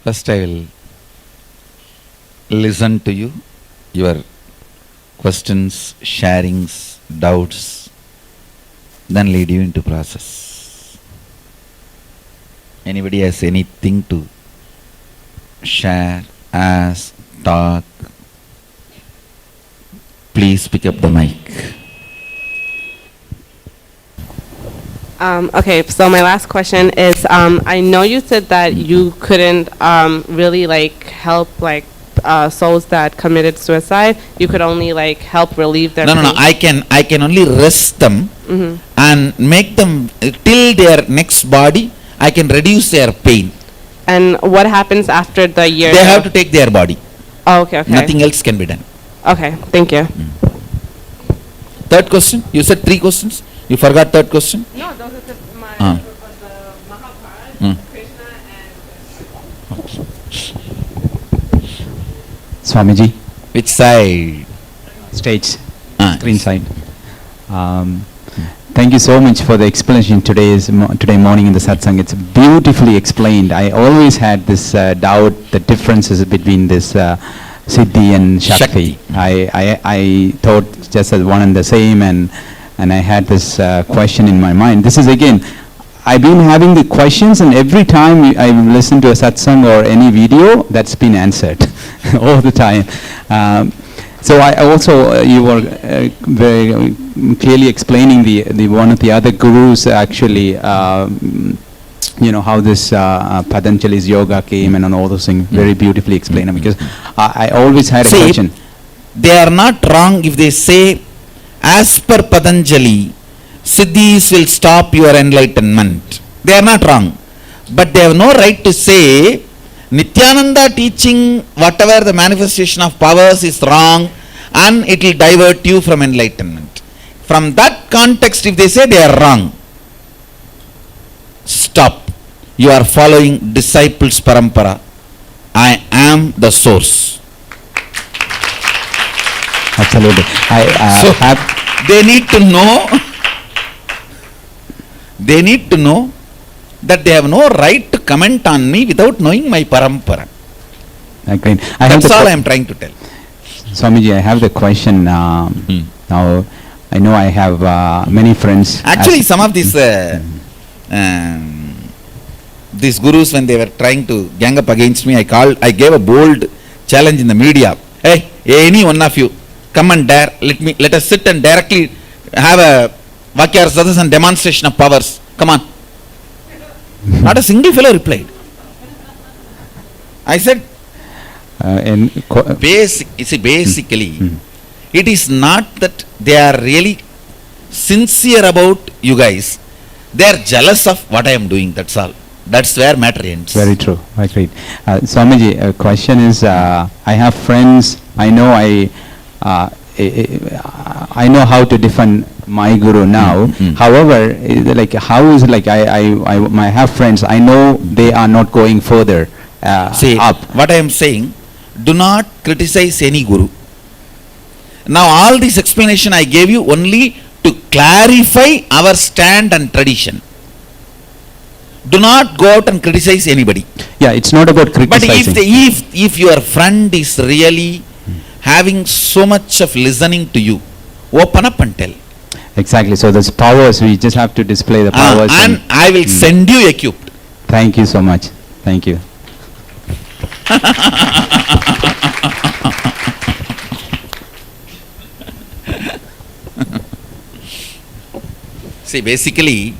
First, I will listen to you, your questions, sharings, doubts, then lead you into process. Anybody has anything to share, ask, talk, please pick up the mic. Okay, so my last question is, I know you said that you couldn't really help souls that committed suicide. You could only help relieve their No, pain. I can only rest them and make them till their next body. I can reduce their pain. And what happens after the year? They have to take their body. Oh, okay. Nothing else can be done. Okay, thank you. Third question. You said 3 questions. You forgot third question. No, those are my Ah. Mahabharata, Krishna, and Swamiji, Which side? stage, Ah, screen side. Thank you so much for the explanation today morning in the satsang. It's beautifully explained. I always had this doubt, the differences between this Siddhi and Shakti. I thought just as one and the same, and I had this question in my mind. This is again, I've been having the questions, and every time I listen to a satsang or any video, that's been answered all the time. So I also, you were very clearly explaining the one of the other gurus actually, how this Patanjali's yoga came and all those things, very beautifully explained. Because I always had a question. They are not wrong if they say, as per Patanjali, Siddhis will stop your enlightenment. They are not wrong. But they have no right to say, Nityananda teaching whatever the manifestation of powers is wrong and it will divert you from enlightenment. From that context, if they say they are wrong, stop. You are following disciples parampara. I am the source. Absolutely. So they need to know that they have no right to comment on me without knowing my parampara. Agreed. That's all I am trying to tell. Swamiji, I have the question now. I know I have many friends. Actually, some of these gurus, when they were trying to gang up against me, I gave a bold challenge in the media. Hey, any one of you, come and dare, let us sit and directly have a Vakyar Sadas and demonstration of powers. Come on. Not a single fellow replied. I said, basically, it is not that they are really sincere about you guys. They are jealous of what I am doing, that's all. That's where matter ends. Very true. Agreed. Swamiji, a question is, I have friends, I know how to defend my guru now. However, I have friends, I know they are not going further up. What I am saying, do not criticize any guru. Now all this explanation I gave you only to clarify our stand and tradition. Do not go out and criticize anybody. Yeah, it's not about criticizing. But if your friend is really having so much of listening to you, open up and tell. Exactly. So there's powers. We just have to display the powers. And I will send you equipped. Thank you so much. Thank you. See, basically,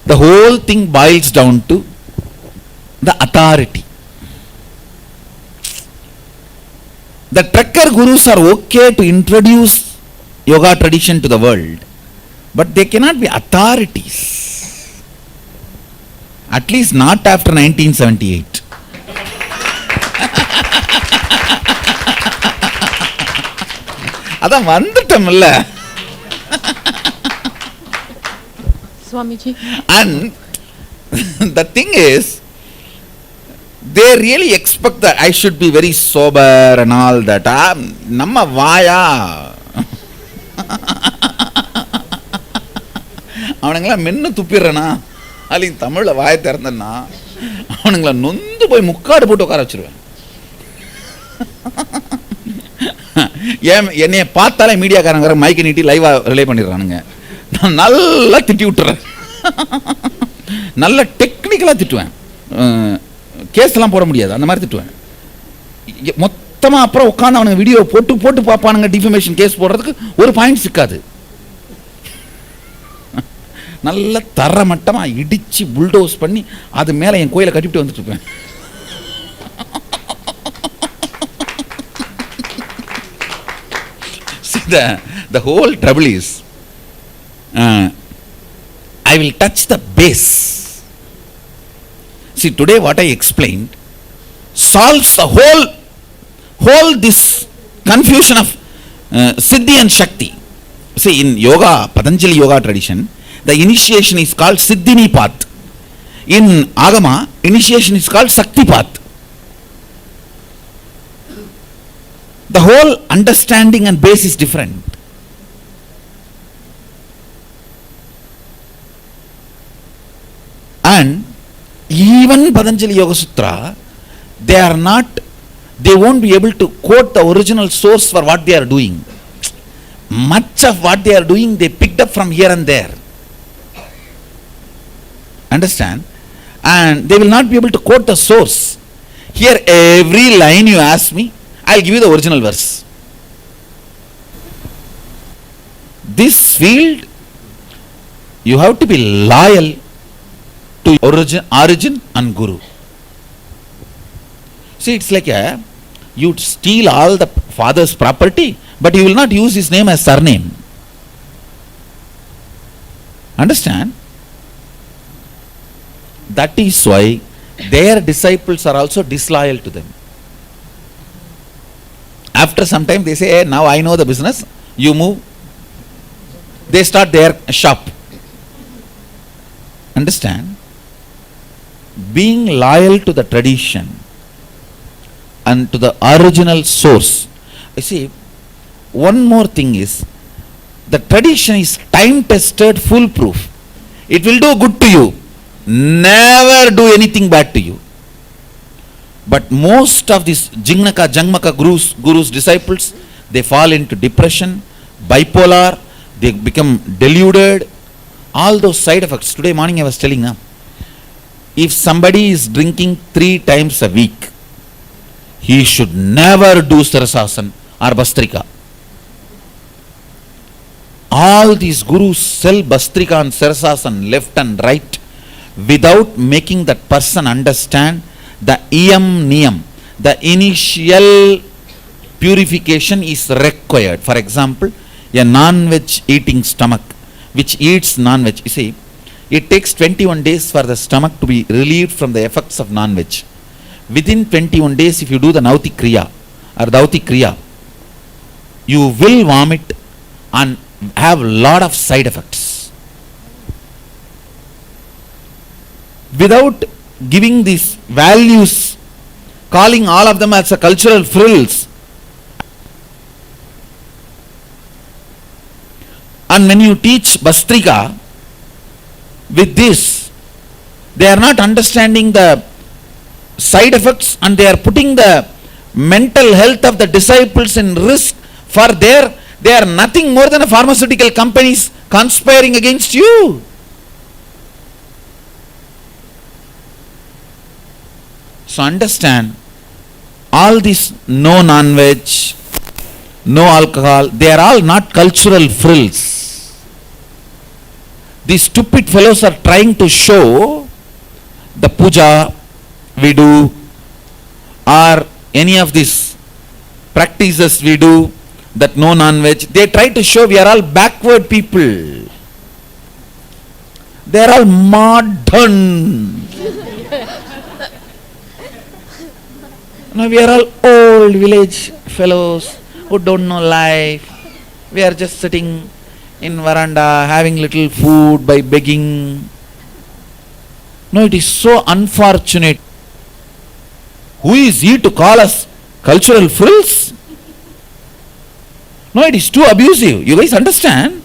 the whole thing boils down to the authority. The trekker gurus are okay to introduce yoga tradition to the world, but they cannot be authorities. At least not after 1978. அதான் வந்துட்டோம்ல. Swamiji. And the thing is, they really expect that I should be very sober and all that. Namma vaya. அவனுங்களாம் மென்னு துப்பிடுறனா, அல்லி தமிழில் வாய திறந்தன்னா அவனுங்களை நொந்து போய் முக்காடு போட்டு உட்கார வச்சிருவேன். என்னைய பார்த்தாலே மீடியாக்காரங்க மைக்கை நீட்டி லைவா ரிலே பண்ணிடுறானுங்க. நான் நல்லா திட்டி விட்டுறேன், நல்ல டெக்னிக்கலா திட்டுவேன். கேஸ் எல்லாம் போட முடியாது, அந்த மாதிரி திட்டுவேன் மொத்தமா. அப்புறம் உட்காந்து அவனுங்க வீடியோ போட்டு போட்டு பார்ப்பானுங்க. டிஃபமேஷன் கேஸ் போடுறதுக்கு ஒரு பாயிண்ட் சிக்காது. நல்ல தரமட்டமா இடிச்சு புல்டோஸ் பண்ணி அது மேல என் கோயிலை கட்டிட்டு வந்துட்டு இருப்பேன். The whole trouble is I will touch the base. See, today what I explained solves the whole this confusion of Siddhi and Shakti. See, in yoga, Patanjali yoga tradition, the initiation is called Siddhini path. In Agama, initiation is called Shakti path. The whole understanding and base is different. And even Patanjali Yoga Sutra, they won't be able to quote the original source for what they are doing. Much of what they are doing, they picked up from here and there. Understand? And they will not be able to quote the source. Here, every line you ask me, I'll give you the original verse. This field, you have to be loyal to origin and Guru. See, it's like you'd steal all the father's property, but you will not use his name as surname. Understand? That is why their disciples are also disloyal to them. After some time they say, hey, now I know the business, you move. They start their shop. Understand? Being loyal to the tradition and to the original source. You see, one more thing is, the tradition is time tested, foolproof. It will do good to you, never do anything bad to you. But most of these Jangmaka gurus disciples, they fall into depression, bipolar, they become deluded, all those side effects. Today morning I was telling them, if somebody is drinking 3 times a week, he should never do Sarasasana or Bastrika. All these gurus sell Bastrika and Sarasasana left and right without making that person understand the iyam niyam. The initial purification is required. For example, a non-veg eating stomach which eats non-veg, you see, it takes 21 days for the stomach to be relieved from the effects of non-veg. Within 21 days, if you do the Nauti Kriya or Dauti Kriya, you will vomit and have lot of side effects. Without giving these values, calling all of them as a cultural frills, and when you teach Bastrika with this, they are not understanding the side effects and they are putting the mental health of the disciples in risk for they are nothing more than a pharmaceutical companies conspiring against you. So understand, all this no non-veg, no alcohol, they are all not cultural frills. These stupid fellows are trying to show the puja we do or any of these practices we do, that no non-veg, they try to show we are all backward people. They are all modern. No, we are all old village fellows who don't know life. We are just sitting in veranda having little food by begging. No, it is so unfortunate. Who is he to call us cultural frills? No, it is too abusive. You guys understand?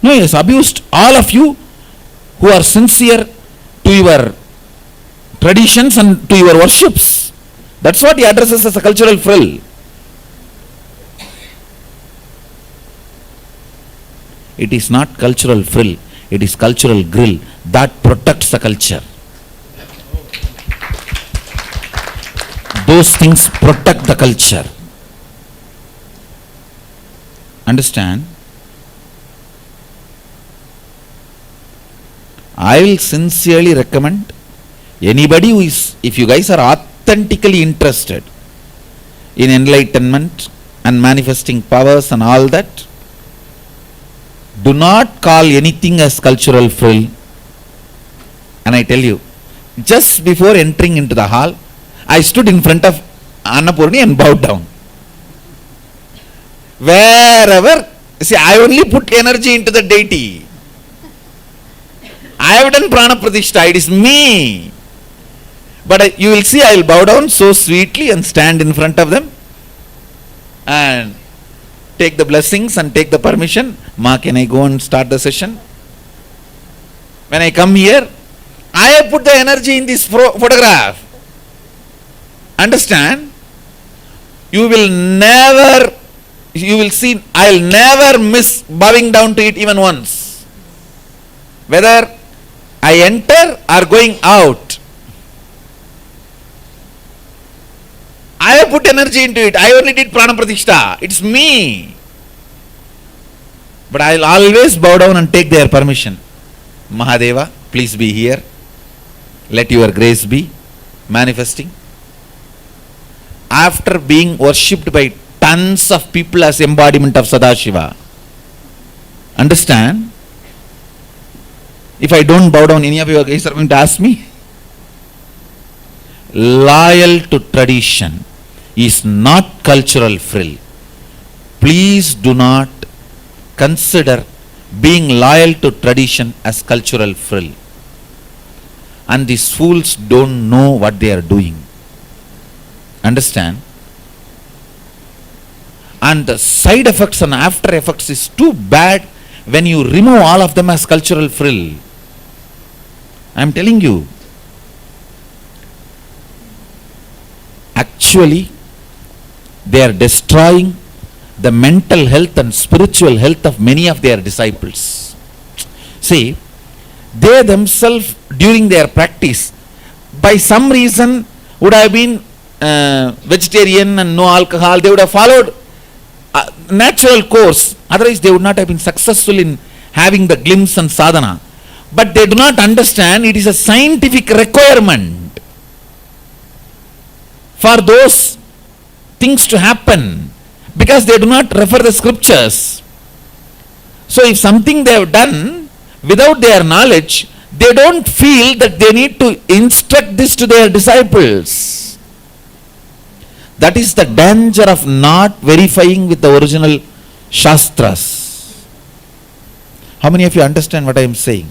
No, he has abused all of you who are sincere to your traditions and to your worships. That's what he addresses as a cultural frill. It is not cultural frill, it is cultural grill that protects the culture. Those things protect the culture. Understand? I will sincerely recommend anybody who is, if you guys are authentically interested in enlightenment and manifesting powers and all that, do not call anything as cultural frill. And I tell you, just before entering into the hall, I stood in front of Annapurni and bowed down. Wherever, see, I only put energy into the deity. I have done prana pratishtha, it is me. But you will see, I will bow down so sweetly and stand in front of them and take the blessings and take the permission. Ma, can I go and start the session? When I come here, I have put the energy in this photograph. Understand? You will see, I will never miss bowing down to it even once. Whether I enter or going out, I have put energy into it. I only did prana pratishtha. It's me. But I will always bow down and take their permission. Mahadeva, please be here. Let your grace be manifesting. After being worshipped by tons of people as embodiment of Sadashiva. Understand? If I don't bow down, any of you guys are going to ask me? Loyal to tradition is not cultural frill. Please do not consider being loyal to tradition as cultural frill. And these fools don't know what they are doing. Understand? And the side effects and after effects is too bad when you remove all of them as cultural frill. I am telling you. Actually, they are destroying the mental health and spiritual health of many of their disciples. See, they themselves during their practice, by some reason, would have been vegetarian and no alcohol. They would have followed a natural course. Otherwise, they would not have been successful in having the glimpse and sadhana. But they do not understand it is a scientific requirement for those things to happen, because they do not refer the scriptures. So if something they have done without their knowledge, they don't feel that they need to instruct this to their disciples. That is the danger of not verifying with the original Shastras. How many of you understand what I am saying?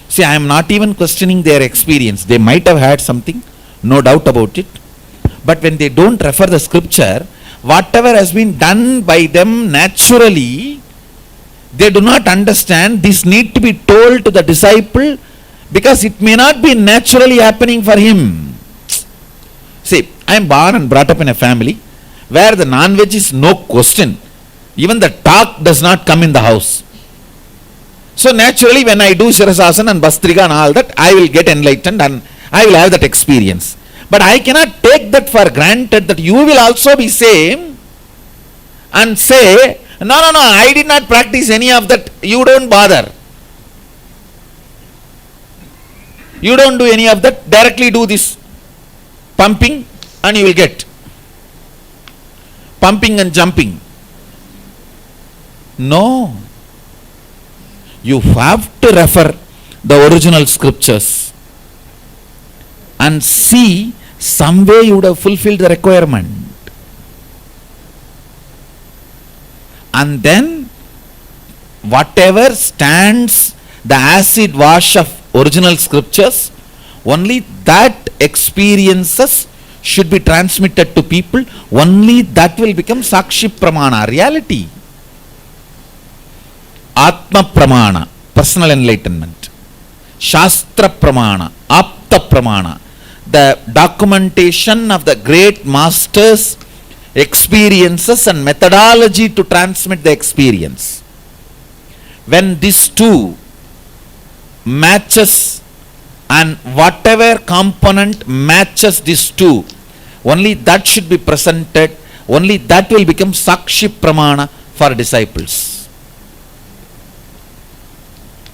See, I am not even questioning their experience. They might have had something, no doubt about it. But when they don't refer the scripture, whatever has been done by them naturally, they do not understand this need to be told to the disciple, because it may not be naturally happening for him. See, I am born and brought up in a family where the non-veg is no question. Even the talk does not come in the house. So naturally when I do Shirasasana and Bastrika and all that, I will get enlightened and I will have that experience. But I cannot take that for granted that you will also be same and say, no, I did not practice any of that. You don't bother. You don't do any of that. Directly do this pumping and you will get. Pumping and jumping. No. You have to refer the original scriptures and see some way you would have fulfilled the requirement. And then whatever stands the acid wash of original scriptures, only that experiences should be transmitted to people. Only that will become Sakshi Pramana, reality. Atma Pramana, personal enlightenment. Shastra Pramana, Apta Pramana, the documentation of the great masters' experiences and methodology to transmit the experience. When these two matches and whatever component matches these two, only that should be presented, only that will become Sakshi Pramana for disciples.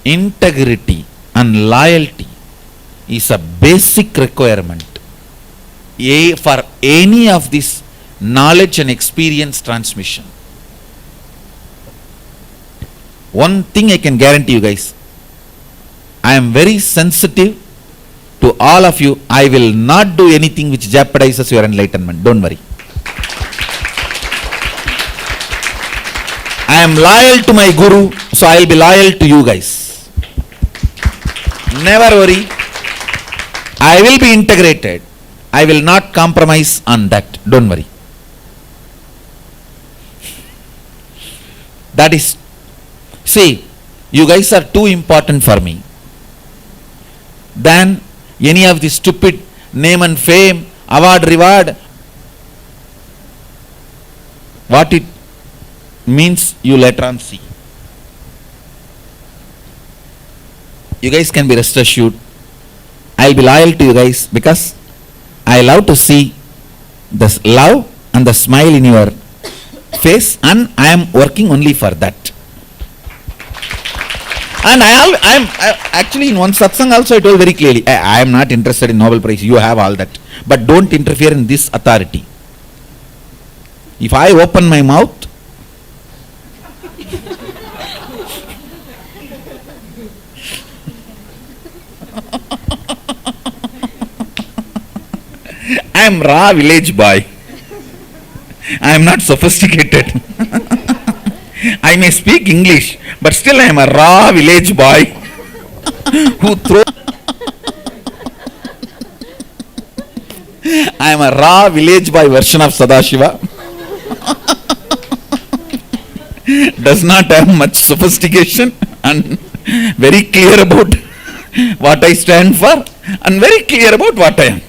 Integrity and loyalty is a basic requirement for any of this knowledge and experience transmission. One thing I can guarantee you guys, I am very sensitive to all of you. I will not do anything which jeopardizes your enlightenment. Don't worry. I am loyal to my guru, so I will be loyal to you guys. Never worry. I will be integrated. I will not compromise on that. Don't worry. That is, see, you guys are too important for me than any of the stupid name and fame, award, reward. What it means, you later on see. You guys can be rest assured, I'll be loyal to you guys because I love to see the love and the smile in your face, and I am working only for that. And I am actually in one satsang also I told very clearly, I am not interested in Nobel Prize, you have all that. But don't interfere in this authority. If I open my mouth, I am raw village boy. I am not sophisticated. I may speak English, but still I am a raw village boy who throws. I am a raw village boy version of Sadashiva. Does not have much sophistication and very clear about what I stand for and very clear about what I am.